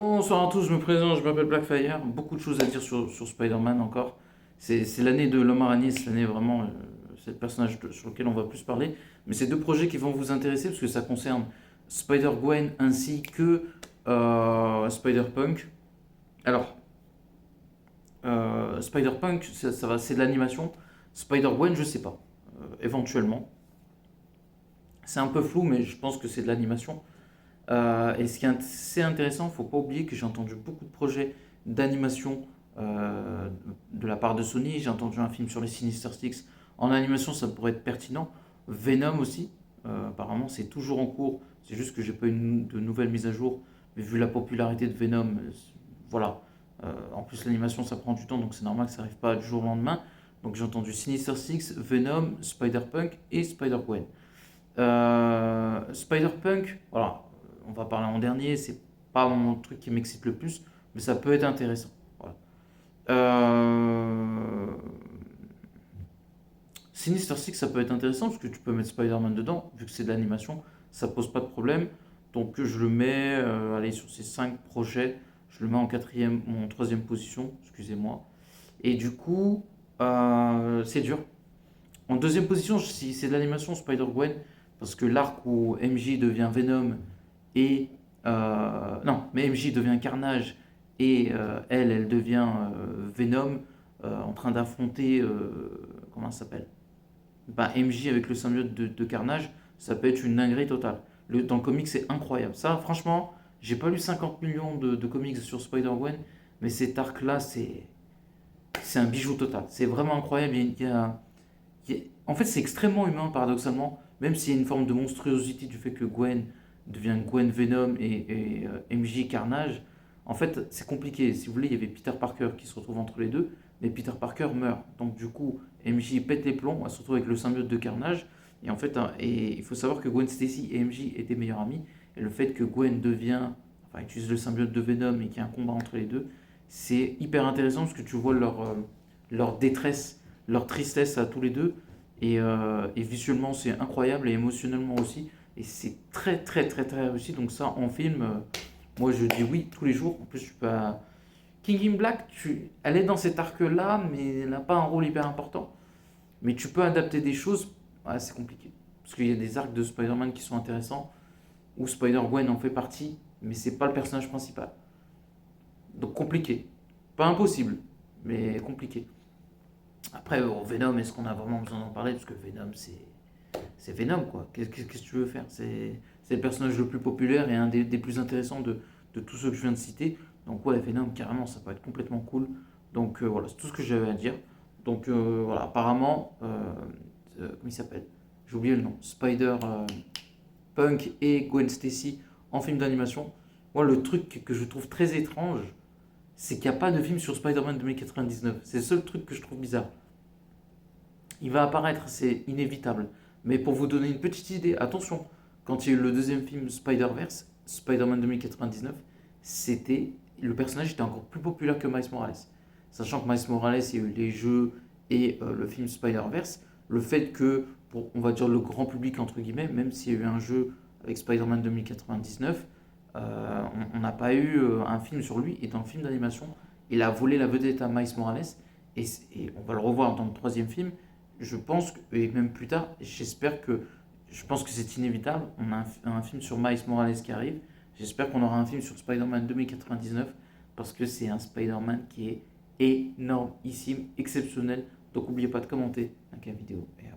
Bonsoir à tous, je me présente, je m'appelle Blackfire. Beaucoup de choses à dire sur Spider-Man encore. C'est l'année de l'homme araignée, c'est l'année vraiment, c'est le personnage sur lequel on va plus parler. Mais c'est deux projets qui vont vous intéresser parce que ça concerne Spider-Gwen ainsi que Spider-Punk. Alors, Spider-Punk, c'est de l'animation. Spider-Gwen, je sais pas. Éventuellement. C'est un peu flou, mais je pense que c'est de l'animation. Et ce qui est assez intéressant, il ne faut pas oublier que j'ai entendu beaucoup de projets d'animation de la part de Sony. J'ai entendu un film sur les Sinister Six. En animation, ça pourrait être pertinent. Venom aussi, apparemment, c'est toujours en cours. C'est juste que j'ai pas eu de nouvelles mises à jour. Mais vu la popularité de Venom, voilà. En plus, l'animation, ça prend du temps, donc c'est normal que ça n'arrive pas du jour au lendemain. Donc j'ai entendu Sinister Six, Venom, Spider-Punk et Spider-Gwen. Spider-Punk, voilà, on va parler en dernier, c'est pas mon truc qui m'excite le plus, mais ça peut être intéressant. Voilà. Euh, Sinister Six, ça peut être intéressant parce que tu peux mettre Spider-Man dedans, vu que c'est de l'animation, ça pose pas de problème. Donc je le mets, allez, sur ces 5 projets, je le mets en quatrième, en troisième position, excusez-moi. Et du coup, c'est dur. En deuxième position, si c'est de l'animation Spider-Gwen, parce que l'arc où MJ devient Venom et... non, mais MJ devient Carnage et elle devient Venom en train d'affronter... comment ça s'appelle? Bah, MJ avec le symbiote de Carnage, ça peut être une dinguerie totale. Dans le comic, c'est incroyable. Ça, franchement, j'ai pas lu 50 millions de comics sur Spider-Gwen, mais cet arc-là, c'est un bijou total. C'est vraiment incroyable. En fait, c'est extrêmement humain, paradoxalement, même s'il y a une forme de monstruosité du fait que Gwen devient Gwen Venom et MJ Carnage. En fait, c'est compliqué. Si vous voulez, il y avait Peter Parker qui se retrouve entre les deux, mais Peter Parker meurt. Donc, du coup, MJ pète les plombs, elle se retrouve avec le symbiote de Carnage. Et en fait, il faut savoir que Gwen Stacy et MJ étaient meilleurs amis. Et le fait que Gwen utilise le symbiote de Venom et qu'il y a un combat entre les deux, c'est hyper intéressant parce que tu vois leur détresse, leur tristesse à tous les deux. Et visuellement, c'est incroyable et émotionnellement aussi. Et c'est très, très, très, très réussi. Donc, ça, en film, moi, je dis oui tous les jours. En plus, je peux. King in Black, elle est dans cet arc-là, mais elle n'a pas un rôle hyper important. Mais tu peux adapter des choses. Ouais, c'est compliqué. Parce qu'il y a des arcs de Spider-Man qui sont intéressants, où Spider-Gwen en fait partie, mais c'est pas le personnage principal. Donc, compliqué. Pas impossible, mais compliqué. Après, Venom, est-ce qu'on a vraiment besoin d'en parler? Parce que Venom, c'est Venom, quoi. Qu'est-ce que tu veux faire? C'est le personnage le plus populaire et un des plus intéressants de tous ceux que je viens de citer. Donc ouais, Venom, carrément, ça peut être complètement cool. Donc voilà, c'est tout ce que j'avais à dire. Donc voilà, apparemment, comment il s'appelle? J'ai oublié le nom. Punk et Gwen Stacy en film d'animation. Moi, le truc que je trouve très étrange, c'est qu'il n'y a pas de film sur Spider-Man 2099. C'est le seul truc que je trouve bizarre. Il va apparaître, c'est inévitable. Mais pour vous donner une petite idée, attention, quand il y a eu le deuxième film Spider-Verse, Spider-Man 2099, le personnage était encore plus populaire que Miles Morales. Sachant que Miles Morales, il y a eu les jeux et le film Spider-Verse, le fait que, pour, on va dire, le grand public, entre guillemets, même s'il y a eu un jeu avec Spider-Man 2099, on n'a pas eu un film sur lui. Et dans le film d'animation, il a volé la vedette à Miles Morales. Et on va le revoir dans le troisième film. Je pense, et même plus tard, je pense que c'est inévitable. On a un film sur Miles Morales qui arrive. J'espère qu'on aura un film sur Spider-Man 2099 parce que c'est un Spider-Man qui est énormissime, exceptionnel. Donc n'oubliez pas de commenter, like la vidéo et